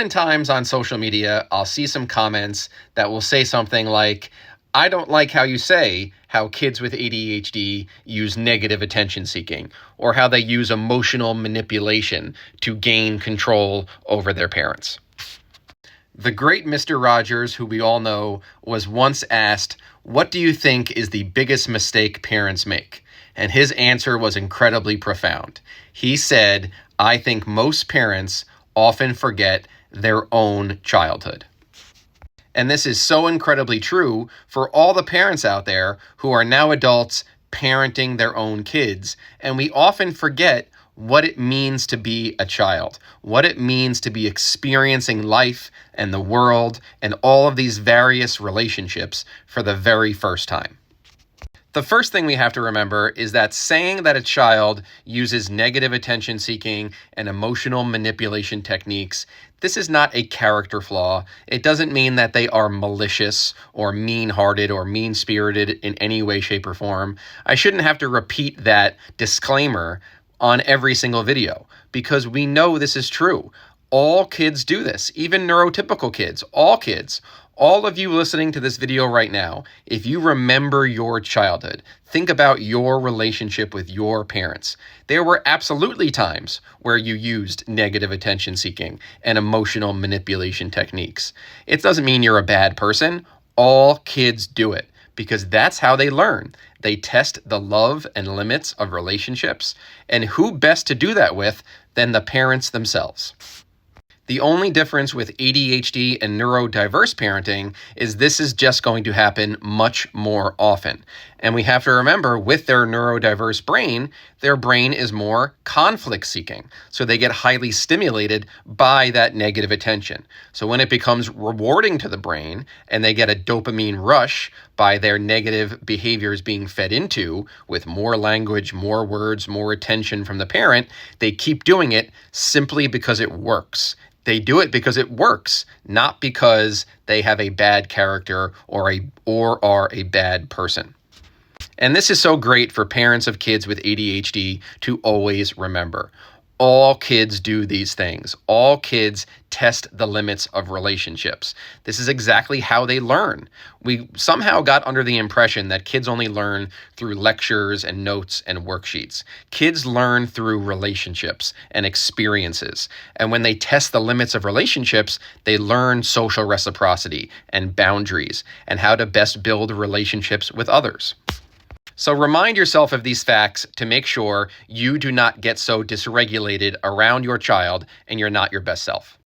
Oftentimes on social media, I'll see some comments that will say something like, I don't like how you say how kids with ADHD use negative attention seeking, or how they use emotional manipulation to gain control over their parents. The great Mr. Rogers, who we all know, was once asked, what do you think is the biggest mistake parents make? And his answer was incredibly profound. He said, I think most parents often forget their own childhood. And this is so incredibly true for all the parents out there who are now adults parenting their own kids. And we often forget what it means to be a child, what it means to be experiencing life and the world and all of these various relationships for the very first time. The first thing we have to remember is that saying that a child uses negative attention seeking and emotional manipulation techniques, this is not a character flaw. It doesn't mean that they are malicious or mean-hearted or mean-spirited in any way, shape, or form. I shouldn't have to repeat that disclaimer on every single video because we know this is true. All kids do this, even neurotypical kids, all kids. All of you listening to this video right now, if you remember your childhood, think about your relationship with your parents. There were absolutely times where you used negative attention seeking and emotional manipulation techniques. It doesn't mean you're a bad person. All kids do it because that's how they learn. They test the love and limits of relationships, and who best to do that with than the parents themselves? The only difference with ADHD and neurodiverse parenting is this is just going to happen much more often. And we have to remember with their neurodiverse brain, their brain is more conflict seeking. So they get highly stimulated by that negative attention. So when it becomes rewarding to the brain and they get a dopamine rush by their negative behaviors being fed into with more language, more words, more attention from the parent, they keep doing it simply because it works. They do it because it works, not because they have a bad character or are a bad person. And this is so great for parents of kids with ADHD to always remember. All kids do these things. All kids test the limits of relationships. This is exactly how they learn. We somehow got under the impression that kids only learn through lectures and notes and worksheets. Kids learn through relationships and experiences. And when they test the limits of relationships, they learn social reciprocity and boundaries and how to best build relationships with others. So remind yourself of these facts to make sure you do not get so dysregulated around your child and you're not your best self.